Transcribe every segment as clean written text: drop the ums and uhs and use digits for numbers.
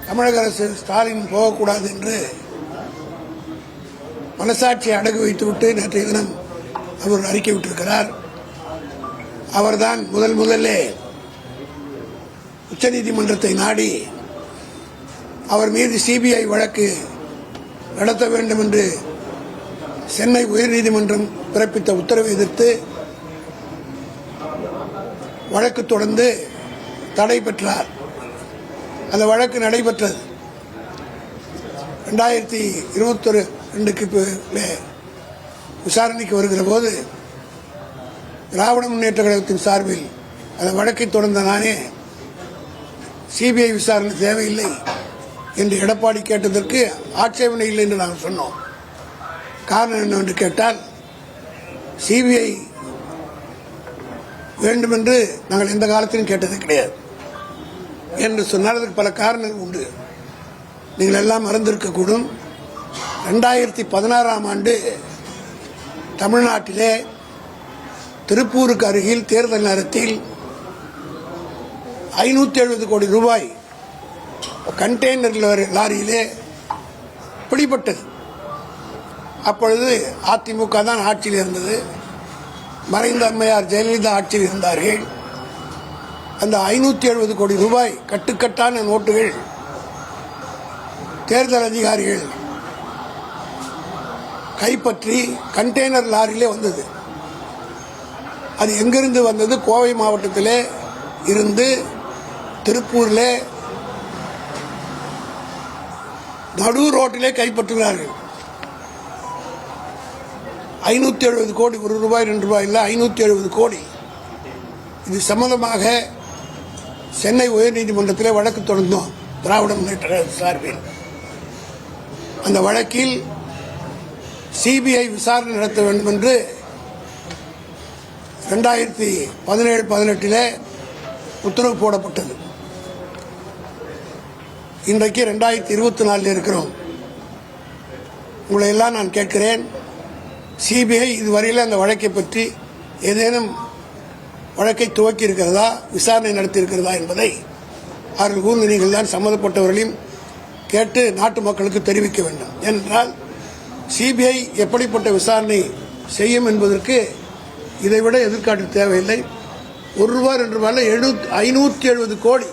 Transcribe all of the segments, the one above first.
தமிழக அரசு ஸ்டாலின் போகக்கூடாது என்று மனசாட்சியை அடகு வைத்துவிட்டு நேற்றைய தினம் அவர் அறிக்கை விட்டிருக்கிறார். அவர்தான் முதல்லே உச்சநீதிமன்றத்தை நாடி அவர் மீது சிபிஐ வழக்கு நடத்த வேண்டும் என்று சென்னை உயர்நீதிமன்றம் பிறப்பித்த உத்தரவை எதிர்த்து வழக்கு தொடர்ந்து தடை பெற்றார். அந்த வழக்கு நடைபெற்றது 2022 விசாரணைக்கு வருகிற போது திராவிட முன்னேற்ற கழகத்தின் சார்பில் அந்த வழக்கை தொடர்ந்த நானே சிபிஐ விசாரணை தேவையில்லை என்று எடப்பாடி கேட்டதற்கு ஆட்சேபனை இல்லை என்று நாங்கள் சொன்னோம். காரணம் என்னவென்று கேட்டால் சிபிஐ வேண்டும் என்று நாங்கள் எந்த காலத்திலும் கேட்டது கிடையாது என்று சொன்னால் அதற்கு பல காரணங்கள் உண்டு. நீங்கள் எல்லாம் மறந்திருக்கக்கூடும். 2016ஆம் ஆண்டு தமிழ்நாட்டிலே திருப்பூருக்கு அருகில் தேர்தல் நேரத்தில் 570 கோடி ரூபாய் கண்டெய்னர் லாரியிலே பிடிபட்டது. அப்பொழுது அதிமுக தான் ஆட்சியில் இருந்தது. மறைந்த அம்மையார் ஜெயலலிதா ஆட்சியில் இருந்தார்கள். அந்த 570 கோடி ரூபாய் கட்டுக்கட்டான நோட்டுகள் தேர்தல் அதிகாரிகள் கைப்பற்றி கண்டெய்னர் லாரியிலே வந்தது. அது எங்கிருந்து வந்தது? கோவை மாவட்டத்திலே இருந்து திருப்பூரிலே நடு ரோட்டிலே கைப்பற்றுகிறார்கள். 570 கோடி, 1 ரூபாய் 2 ரூபாய் இல்லை, 570 கோடி. இது சம்பந்தமாக சென்னை உயர்நீதிமன்றத்தில் வழக்கு தொடர்ந்தோம் திராவிட முன்னேற்ற சார்பில். அந்த வழக்கில் சிபிஐ விசாரணை நடத்த வேண்டும் என்று 2017-18 உத்தரவு போடப்பட்டது. இன்றைக்கு 2024 இருக்கிறோம். உங்களை எல்லாம் நான் கேட்கிறேன், சிபிஐ இதுவரையில் அந்த வழக்கை பற்றி ஏதேனும் வழக்கை துவக்கி இருக்கிறதா, விசாரணை நடத்தி இருக்கிறதா என்பதை அவர்கள் கூர்ந்து நீங்கள் தான் சம்பந்தப்பட்டவர்களையும் கேட்டு நாட்டு மக்களுக்கு தெரிவிக்க வேண்டும். ஏனென்றால் சிபிஐ எப்படிப்பட்ட விசாரணை செய்யும் என்பதற்கு இதைவிட எதிர்காட்டு தேவையில்லை. 1 ரூபாய் 2 ரூபாயில் 570 கோடி.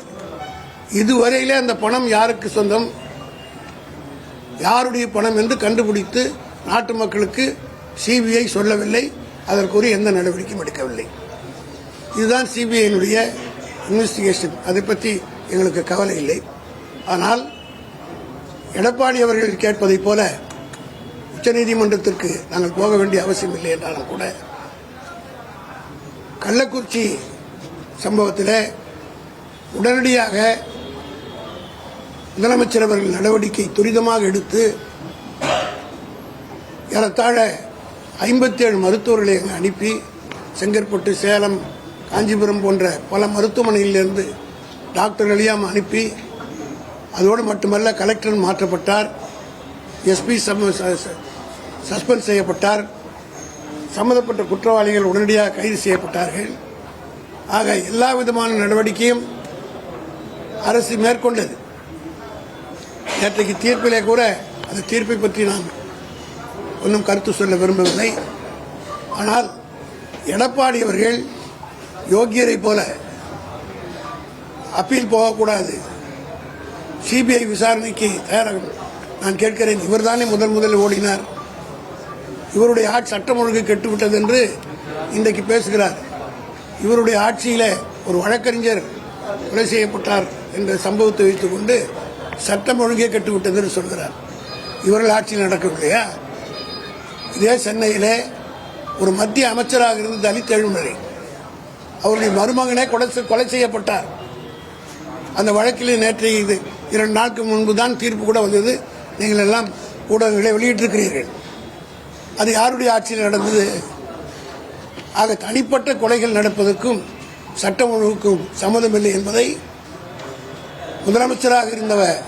இதுவரையிலே அந்த பணம் யாருக்கு சொந்தம், யாருடைய பணம் என்று கண்டுபிடித்து நாட்டு மக்களுக்கு சிபிஐ சொல்லவில்லை. அதற்குரிய எந்த நடவடிக்கையும் எடுக்கவில்லை. இதுதான் சிபிஐனுடைய இன்வெஸ்டிகேஷன். அதை பற்றி எங்களுக்கு கவலை இல்லை. ஆனால் எடப்பாடி அவர்கள் கேட்பதைப் போல உச்சநீதிமன்றத்திற்கு நாங்கள் போக வேண்டிய அவசியம் இல்லை என்றாலும் கூட கள்ளக்குறிச்சி சம்பவத்தில் உடனடியாக முதலமைச்சர் அவர்கள் நடவடிக்கை துரிதமாக எடுத்து ஏறத்தாழ 57 மருத்துவர்களை அனுப்பி செங்கற்பட்டு, சேலம், காஞ்சிபுரம் போன்ற பல மருத்துவமனைகளிலிருந்து டாக்டர்களையும் அனுப்பி, அதோடு மட்டுமல்ல கலெக்டர் மாற்றப்பட்டார், எஸ்பி சஸ்பெண்ட் செய்யப்பட்டார், சம்பந்தப்பட்ட குற்றவாளிகள் உடனடியாக கைது செய்யப்பட்டார்கள். ஆக எல்லா விதமான நடவடிக்கையும் அரசு மேற்கொண்டது. நேற்றைக்கு தீர்ப்பிலே கூட அந்த தீர்ப்பை பற்றி நான் ஒன்றும் கருத்து சொல்ல விரும்பவில்லை. ஆனால் எடப்பாடி அவர்கள் யோகியரை போல அப்பீல் போகக்கூடாது, சிபிஐ விசாரணைக்கு தயாராக நான் கேட்கிறேன். இவர் தானே முதலில் ஓடினார். இவருடைய ஆட்சி சட்டம் ஒழுங்கு கெட்டுவிட்டது என்று இன்றைக்கு பேசுகிறார். இவருடைய ஆட்சியில் ஒரு வழக்கறிஞர் கொலை செய்யப்பட்டார் என்ற சம்பவத்தை வைத்துக் கொண்டு சட்டம் ஒழுங்கே கெட்டுவிட்டது என்று சொல்கிறார். இவர்கள் ஆட்சியில் நடக்கவில்லையா? இதே சென்னையிலே ஒரு மத்திய அமைச்சராக இருந்த தலித் எழுநரை அவருடைய மருமகனே கொலை செய்யப்பட்டார். அந்த வழக்கில் நேற்றைய 2 நாட்களுக்கு முன்பு தான் தீர்ப்பு கூட வந்தது. நீங்கள் எல்லாம் ஊடகங்களை வெளியிட்டிருக்கிறீர்கள். அது யாருடைய ஆட்சியில் நடந்தது? ஆக தனிப்பட்ட கொலைகள் நடப்பதற்கும் சட்டம் ஒழுங்குக்கும் சம்மதமில்லை என்பதை முதலமைச்சராக இருந்தவர்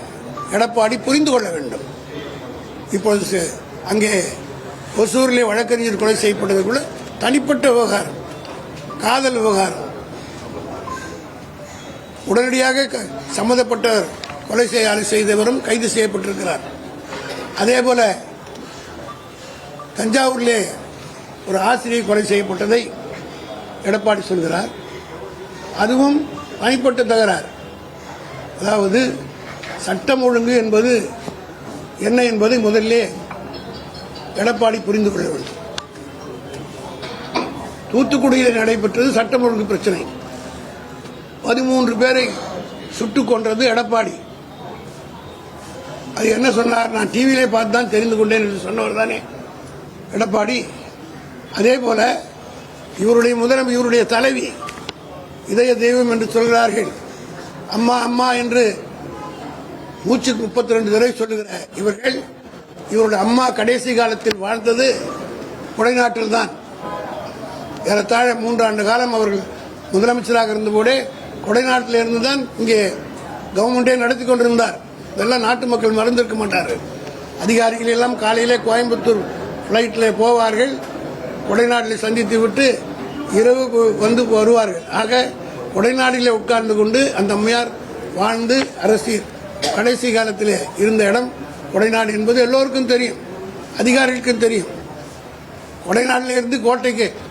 எடப்பாடி புரிந்து கொள்ள வேண்டும். இப்பொழுது அங்கே ஒசூரிலே வழக்கறிஞர் கொலை செய்யப்பட்டது கூட தனிப்பட்ட விவகாரம், காதல் விவகாரம். உடனடியாக சம்பந்தப்பட்ட கொலை செய்தவரும் கைது செய்யப்பட்டிருக்கிறார். அதேபோல தஞ்சாவூரிலே ஒரு ஆசிரியை கொலை செய்யப்பட்டதை எடப்பாடி சொல்கிறார். அதுவும் தனிப்பட்ட தகராறு. அதாவது சட்டம் ஒழுங்கு என்பது என்ன என்பதை முதலிலே எடப்பாடி புரிந்து கொள்ள வேண்டும். தூத்துக்குடியில் நடைபெற்றது சட்டம் ஒழுங்கு பிரச்சனை. 13 பேரை சுட்டுக் கொன்றது எடப்பாடி. அது என்ன சொன்னார்? நான் டிவியிலே பார்த்து தான் தெரிந்து கொண்டேன் என்று சொன்னவர் தானே எடப்பாடி. அதே போல இவருடைய தலைவி இதய தெய்வம் என்று சொல்கிறார்கள். அம்மா அம்மா என்று மூச்சுக்கு 32 தடவை சொல்லுகிற இவருடைய அம்மா கடைசி காலத்தில் வாழ்ந்தது கொடைநாட்டில் தான். ஏறத்தாழ 3 ஆண்டு காலம் அவர்கள் முதலமைச்சராக இருந்தபோதே கொடைநாட்டில் இருந்து தான் இங்கே கவர்மெண்டே நடத்தி கொண்டிருந்தார். இதெல்லாம் நாட்டு மக்கள் மறந்திருக்க மாட்டார்கள். அதிகாரிகள் எல்லாம் காலையிலே கோயம்புத்தூர் பிளைட்டில் போவார்கள், கொடைநாட்டில் சந்தித்து விட்டு இரவு வந்து வருவார்கள். ஆக கொடைநாட்டிலே உட்கார்ந்து கொண்டு அந்த அம்மையார் வாழ்ந்து அரசியல் கடைசி காலத்தில் இருந்த இடம் கொடைநாடு என்பது எல்லோருக்கும் தெரியும், அதிகாரிகளுக்கும் தெரியும். கொடைநாட்டில் இருந்து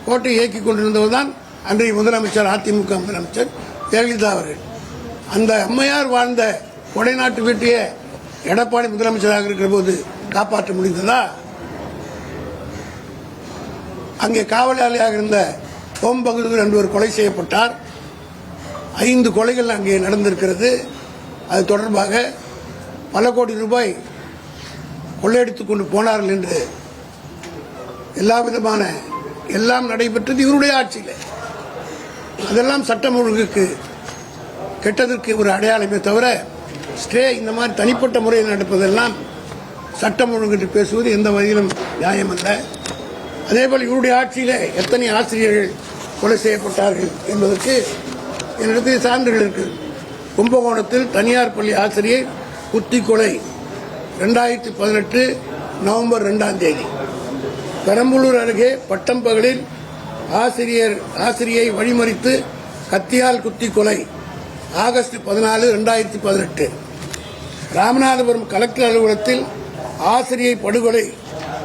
கோட்டை இயக்கிக் கொண்டிருந்தவர் தான் அன்றைய முதலமைச்சர், அதிமுக முதலமைச்சர் ஜெயலலிதா அவர்கள். அந்த அம்மையார் வாழ்ந்த கொடைநாட்டு வீட்டையே எடப்பாடி முதலமைச்சராக இருக்கிற போது காப்பாற்ற முடிந்ததா? அங்கே காவலாளியாக இருந்த ஓம் பகதூர் என்பவர் கொலை செய்யப்பட்டார். 5 கொலைகள் அங்கே நடந்திருக்கிறது. அது தொடர்பாக பல கோடி ரூபாய் கொள்ளையடித்துக் கொண்டு போனார்கள் என்று எல்லாம் நடைபெற்றது இவருடைய ஆட்சியில். அதெல்லாம் சட்டம் ஒழுங்குக்கு கெட்டதற்கு ஒரு அடையாளமே தவிர ஸ்டே இந்த மாதிரி தனிப்பட்ட முறையில் நடப்பதெல்லாம் சட்டம் ஒழுங்கு என்று பேசுவது எந்த வகையிலும் நியாயமல்ல. அதேபோல் இவருடைய ஆட்சியில் எத்தனை ஆசிரியர்கள் கொலை செய்யப்பட்டார்கள் என்பதற்கு என்னிடத்தில் சான்றுகள் இருக்கு. கும்பகோணத்தில் தனியார் பள்ளி ஆசிரியர் குத்தி கொலை 2018 நவம்பர் 2ஆம் தேதி. பெரம்பலூர் அருகே பட்டம்பகலில் ஆசிரியை வழிமறித்து கத்தியால் குத்தி கொலை ஆகஸ்ட் 14, 2018. ராமநாதபுரம் கலெக்டர் அலுவலகத்தில் ஆசிரியை படுகொலை,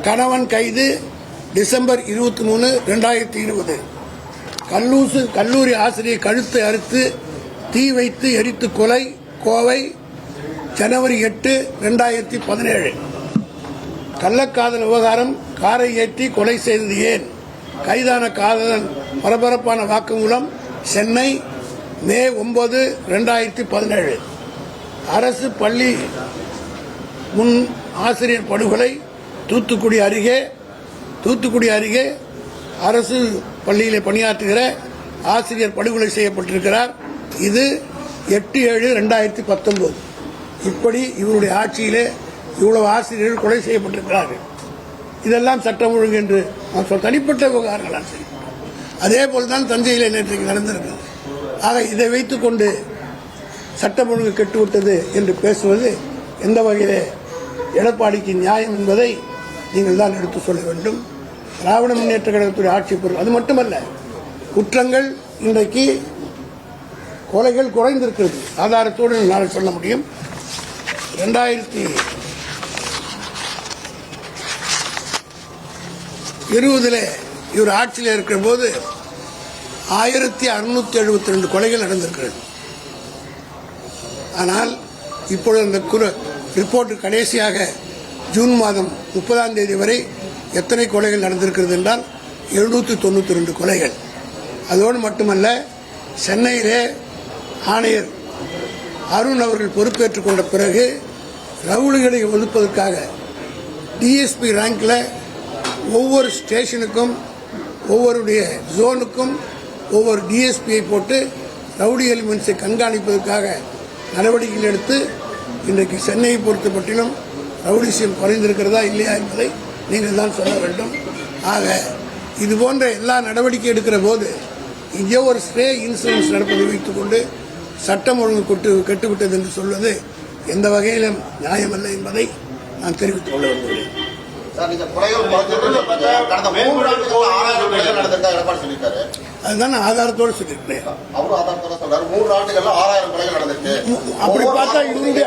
கணவன் கைது டிசம்பர் 23, 2020. கல்லூரி ஆசிரியை கழுத்தை அறுத்து தீ வைத்து எரித்து கொலை, கோவை ஜனவரி 8, 2017. கள்ளக்காதல் விவகாரம், காரை ஏற்றி கொலை செய்தது ஏன்? கைதான காதலன் பரபரப்பான வாக்குமூலம், சென்னை மே 9, 2017. அரசு பள்ளி முன் ஆசிரியர் படுகொலை தூத்துக்குடி அருகே அரசு பள்ளியிலே பணியாற்றுகிற ஆசிரியர் படுகொலை செய்யப்பட்டிருக்கிறார். இது 8/7/2019. இப்படி இவருடைய ஆட்சியிலே இவ்வளவு ஆசிரியர்கள் கொலை செய்யப்பட்டிருக்கிறார்கள். இதெல்லாம் சட்டம் ஒழுங்கு என்று தனிப்பட்ட விவகாரங்களால் சரி. அதே போல்தான் தஞ்சையிலே நேற்றைக்கு நடந்திருக்கிறது. ஆக இதை வைத்துக் கொண்டு சட்டம் ஒழுங்கு கெட்டுவிட்டது என்று பேசுவது எந்த வகையிலே எடப்பாடிக்கு நியாயம் என்பதை நீங்கள் தான் எடுத்து சொல்ல வேண்டும். திராவிட முன்னேற்ற கழகத்துடைய ஆட்சி பொருள் அது மட்டுமல்ல, குற்றங்கள் இன்றைக்கு கொலைகள் குறைந்திருக்கிறது. ஆதாரத்தோடு நான் சொல்ல முடியும். 2020 இவர் ஆட்சியில் இருக்கிற போது 1672 கொலைகள் நடந்திருக்கிறது. ஆனால் இப்பொழுது அந்த ரிப்போர்ட் கடைசியாக ஜூன் மாதம் 30ஆம் தேதி வரை எத்தனை கொலைகள் நடந்திருக்கிறது என்றால் 792 கொலைகள். அதோடு மட்டுமல்ல, சென்னையிலே ஆணையர் அருண் அவர்கள் பொறுப்பேற்றுக் கொண்ட பிறகு ரவுடிகளை ஒதுப்பதற்காக டிஎஸ்பி ரேங்கில் ஒவ்வொரு ஸ்டேஷனுக்கும் ஒவ்வொருடைய ஜோனுக்கும் ஒவ்வொரு டிஎஸ்பியை போட்டு ரவுடி எலிமெண்ட்ஸை கண்காணிப்பதற்காக நடவடிக்கைகள் எடுத்து இன்றைக்கு சென்னையை பொறுத்தப்பட்டிலும் ரவுடிசம் குறைந்திருக்கிறதா இல்லையா என்பதை நீங்கள் தான் சொல்ல வேண்டும். ஆக இதுபோன்ற எல்லா நடவடிக்கை எடுக்கிற போது இங்கே ஒரு ஸ்டே இன்சூரன்ஸ் நடப்பதை வைத்துக் கொண்டு சட்டம் ஒழுங்கு கெட்டுவிட்டது என்று சொல்வது எந்த வகையிலும் நியாயமல்ல என்பதை நான் தெரிவித்துக் கொள்ள விரும்புகிறேன். அதுதான் ஆதாரத்தோடு சொல்லியிருக்கேன். அப்படி பார்த்தா இவருடைய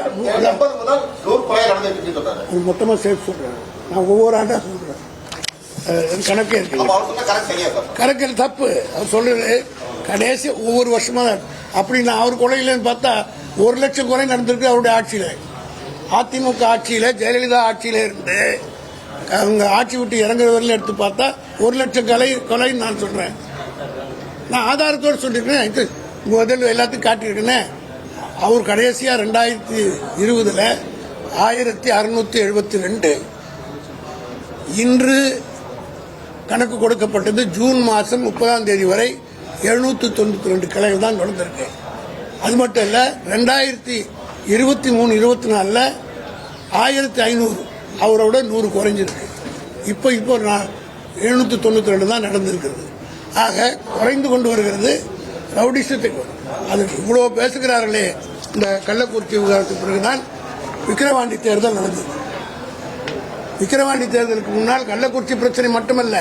மொத்தமாக சேர்த்து சொல்றேன். நான் ஒவ்வொரு ஆண்டா சொல்றேன். கணக்கே இருக்கு. கணக்கு தப்பு அவர் சொல்றது. கடைசி ஒவ்வொரு வருஷமா அப்படின்னா அவர் கொலையிலன்னு பார்த்தா 1 லட்சம் கொலை நடந்திருக்கு அவருடைய ஆட்சியில. அதிமுக ஆட்சியில ஜெயலலிதா ஆட்சியில இருந்து அவங்க ஆட்சி விட்டு இறங்குற வரையில எடுத்து பார்த்தா 1 லட்சம் கொலைன்னு நான் சொல்றேன். நான் ஆதாரத்தோடு சொல்லியிருக்கேன். முதல்ல எல்லாத்தையும் காட்டியிருக்கேன். அவர் கடைசியா 2020 1672. இன்று கணக்கு கொடுக்கப்பட்டது ஜூன் மாதம் 30ஆம் தேதி வரை 792 கொலைகள் தான் நடந்திருக்கு. அது மட்டும் இல்ல 2023-24 1500 அவரோட 100 குறைஞ்சிருக்கு. இப்போ 792 தான் நடந்திருக்கிறது. ஆக குறைந்து கொண்டு வருகிறது ரவுடிசத்துக்கு. அது இவ்வளவு பேசுகிறார்களே. இந்த கள்ளக்குறிச்சி விவகாரத்துக்கு பிறகுதான் விக்கிரவாண்டி தேர்தல் நடந்தது. விக்கிரவாண்டி தேர்தலுக்கு முன்னால் கள்ளக்குறிச்சி பிரச்சனை மட்டுமல்ல,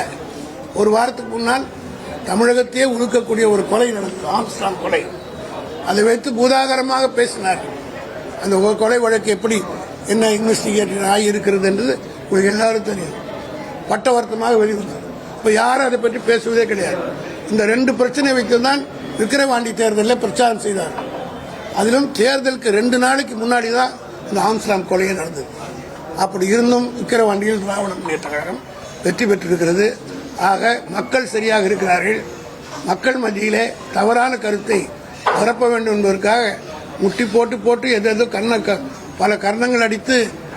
ஒரு வாரத்துக்கு முன்னால் தமிழகத்தையே உருக்கக்கூடிய ஒரு கொலை நடந்தது, ஆம்ஸ்ட்ராங் கொலை. அதை வைத்து பூதாகரமாக பேசினார். அந்த கொலை வழக்கு எப்படி என்ன இன்வெஸ்டிகேஷன் ஆகி இருக்கிறது என்றது உங்களுக்கு எல்லாரும் தெரியும். பட்டவர்த்தமாக வெளிவந்தது. இப்போ யாரும் அதை பற்றி பேசுவதே கிடையாது. இந்த 2 பிரச்சனை வைத்து தான் விக்கிரவாண்டி தேர்தலில் பிரச்சாரம் செய்தார். அதிலும் தேர்தலுக்கு 2 நாளைக்கு முன்னாடி தான் இந்த ஆம்ஸ்ட்ராங் கொலையே நடந்தது. அப்படி இருந்தும் விக்கிரவாண்டியில் திராவிட முன்னேற்ற கழகம் வெற்றி பெற்றிருக்கிறது. ஆக மக்கள் சரியாக இருக்கிறார்கள். மக்கள் மத்தியிலே தவறான கருத்தை பரப்ப வேண்டும் என்பதற்காக முட்டி போட்டு எதோ பல கர்ணங்கள் அடித்து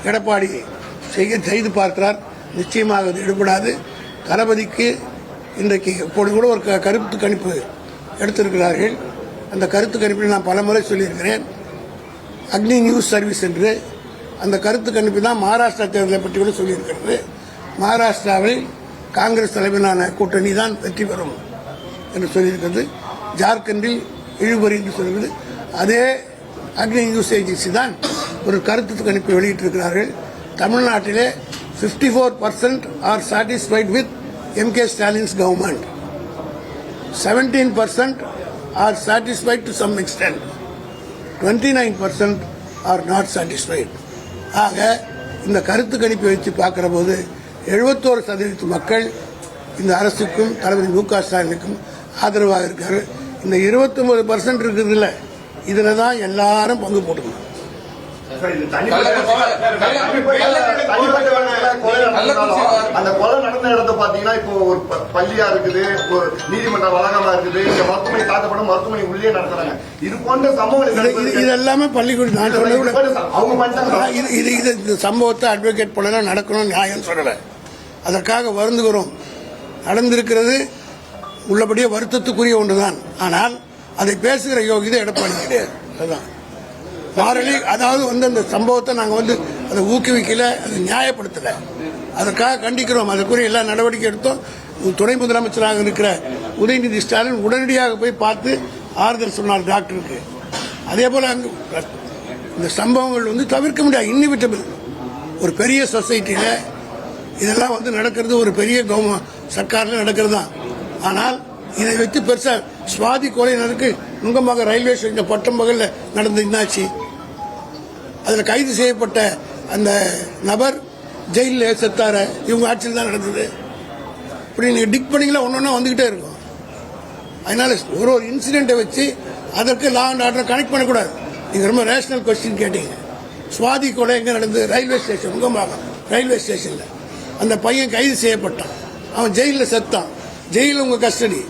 எடப்பாடி செய்து பார்க்கிறார். நிச்சயமாக அது எடுபடாது. தளபதிக்கு இன்றைக்கு இப்போது கூட ஒரு கருத்து கணிப்பு எடுத்திருக்கிறார்கள். அந்த கருத்து கணிப்பில் நான் பலமுறை சொல்லியிருக்கிறேன். அக்னி நியூஸ் சர்வீஸ் என்று அந்த கருத்து கணிப்பு தான் மகாராஷ்டிரா தேர்தலை பற்றி கூட சொல்லியிருக்கிறது. மகாராஷ்டிராவில் காங்கிரஸ் தலைமையிலான கூட்டணி தான் வெற்றி பெறும் என்று சொல்லியிருக்கிறது. ஜார்க்கண்டில் இழுபறி என்று சொல்கிறது. அதே அக்னி நியூஸ் ஏஜென்சி தான் ஒரு கருத்து கணிப்பை வெளியிட்டிருக்கிறார்கள். தமிழ்நாட்டிலே 54% are satisfied with M.K. Stalin's government. 17% are satisfied to some extent. 29% are not satisfied. ஆக இந்த கருத்து கணிப்பை வச்சு பார்க்கிற போது 71% மக்கள் இந்த அரசுக்கும் தளபதி மு.க. ஸ்டாலினுக்கும் ஆதரவாக இருக்காரு. இந்த 29% இருக்குதுல்ல, இதுல தான் எல்லாரும் பங்கு போட்டுக்கணும். அந்த கொலை நடந்த இடத்த பாத்தீங்கன்னா இப்போ ஒரு பள்ளியா இருக்குது, ஒரு நீதிமன்ற வளாகமா இருக்குது, இந்த மருத்துவமனை தாக்கப்படும் மருத்துவமனை உள்ளே நடத்துறாங்க. இது போன்ற சம்பவங்கள் இது எல்லாமே பள்ளிக்கூடம் இந்த சம்பவத்தை அட்வொகேட் பண்ண நடக்கணும் நியாயம் சொல்லல. அதற்காக வருந்துகிறோம். நடந்திருக்கிறது உள்ளபடியே வருத்தத்துக்குரிய ஒன்றுதான். ஆனால் அதை பேசுகிற யோகிதை எடப்பாடி கிடையாது. அதுதான் மாறலி. அதாவது அந்த சம்பவத்தை நாங்கள் அதை ஊக்குவிக்கல, அதை நியாயப்படுத்தல. அதற்காக கண்டிக்கிறோம். அதற்குரிய எல்லா நடவடிக்கை எடுத்தோம். துணை முதலமைச்சராக இருக்கிற உதயநிதி ஸ்டாலின் உடனடியாக போய் பார்த்து ஆறுதல் சொன்னார் டாக்டருக்கு. அதே போல அங்கு இந்த சம்பவங்கள் தவிர்க்க முடியாது, இன்னிவிட்டபிள். ஒரு பெரிய சொசைட்டியில இதெல்லாம் நடக்கிறது, ஒரு பெரிய சர்க்கார்ல நடக்கிறது தான். ஆனால் இதை வச்சு பெருசா சுவாதி கொலை நடக்கு நுங்கமாக ரயில்வே ஸ்டேஷன் பட்டம்பகல்ல நடந்து என்னாச்சு? அதில் கைது செய்யப்பட்ட அந்த நபர் ஜெயிலில் செத்தார, இவங்க ஆட்சியில் தான் நடந்தது. இப்படி நீங்க டிக் பண்ணீங்களா ஒன்னொன்னா வந்துகிட்டே இருக்கும். அதனால ஒரு இன்சிடென்ட்டை வச்சு அதற்கு லா அண்ட் ஆர்டர் கனெக்ட் பண்ணக்கூடாது. நீங்க ரொம்ப ரேஷனல் கொஸ்டின் கேட்டீங்க. சுவாதி கொலை எங்க நடந்தது? ரயில்வே ஸ்டேஷன், நுங்கம்பாக்கம் ரயில்வே ஸ்டேஷன்ல. அந்த பையன் கைது செய்யப்பட்டான், அவன் ஜெயிலில் செத்தான். ஜெயிலில் உங்க கஸ்டடி,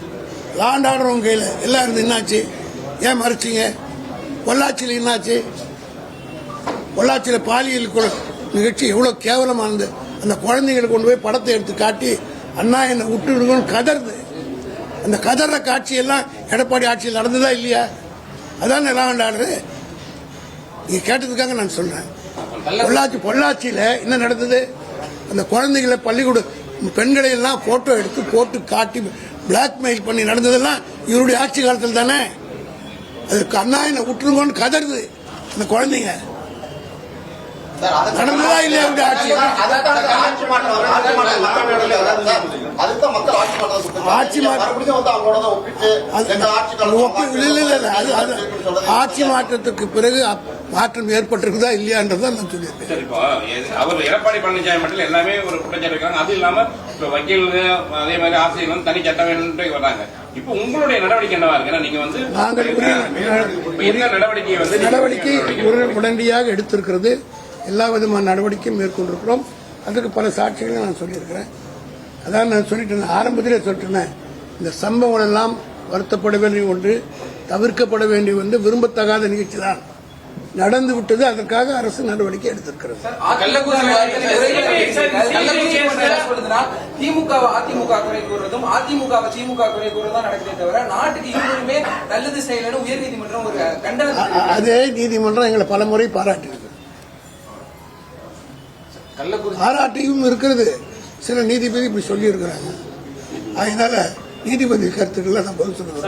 லா அண்ட் ஆர்டர் உங்க கையில் எல்லாம் இருந்து என்னாச்சு? ஏன் மறைச்சிங்க? பொள்ளாச்சியில் என்னாச்சு? பொள்ளாச்சியில் பாலியல் நிகழ்ச்சி எவ்வளவு கேவலமானது. அந்த குழந்தைகளை கொண்டு போய் படத்தை எடுத்து காட்டி அண்ணா என்னை விட்டு விடுங்கன்னு கதறுது. அந்த கதற காட்சி எல்லாம் எடப்பாடி ஆட்சியில் நடந்ததா இல்லையா? அதான் லா அண்ட் ஆர்டர். நீங்க கேட்டதுக்காக நான் சொல்றேன். பொள்ளாச்சியில என்ன நடந்தது? அந்த குழந்தைகளை பள்ளிக்கூட பெண்களை எல்லாம் போட்டோ எடுத்து போட்டு காட்டி பிளாக்மெயில் பண்ணி நடந்ததெல்லாம் இவருடைய ஆட்சி காலத்தில் தானே. அதுக்கு அண்ணா என்ன விட்டுருங்கன்னு கதறுது அந்த குழந்தைங்க. நடந்ததா இல்லையா அவங்க ஆட்சி? ஆட்சி ஆட்சி மாற்றத்துக்கு பிறகு மாற்றம் ஏற்பட்டிருக்குதா இல்லையான்றதான் நான் சொல்லியிருக்கேன். சரி, இப்போ அவர் எடப்பாடி பழனிசாமி மட்டும் எல்லாமே ஒரு குற்றச்சாட்டு இருக்காங்க. அது இல்லாம இப்ப வக்கீல்கள் அதே மாதிரி ஆசிரியர்கள் தனி சட்டம் வேணும்னு வர்றாங்க. இப்போ உங்களுடைய நடவடிக்கை என்னவா இருக்கு? நீங்க வந்து என்ன நடவடிக்கை உடனடியாக எடுத்திருக்கிறது. எல்லா விதமான நடவடிக்கையும் மேற்கொண்டிருக்கிறோம். அதுக்கு பல சாட்சிகளை நான் சொல்லியிருக்கிறேன். அதான் நான் சொல்லிட்டேன், ஆரம்பத்திலே சொல்லிட்டேன், இந்த சம்பவங்கள் எல்லாம் வருத்தப்பட வேண்டிய ஒன்று, தவிர்க்கப்பட வேண்டிய ஒன்று, விரும்பத்தகாத நிகழ்ச்சி தான் நடந்து விட்டது. அதற்காக அரசு நடவடிக்கை எடுத்திருக்கிறது. திமுக அதிமுக குறை கூறுறதும் அதிமுக திமுக குறை கூறுறதும் நடக்குதே தவிர நாட்டுக்கு இன்னொருமே நல்லது செய்யலன்னு உயர்நீதிமன்றம் ஒரு கண்டனம். அதே நீதிமன்றம் எங்களை பல முறை பாராட்டியிருக்கு. பாராட்டியும் இருக்கிறது. சில நீதிபதி இப்படி சொல்லி இருக்கிறாங்க. அதனால நீதிபதி கருத்துக்களை நான் பதில் சொல்லுவேன்.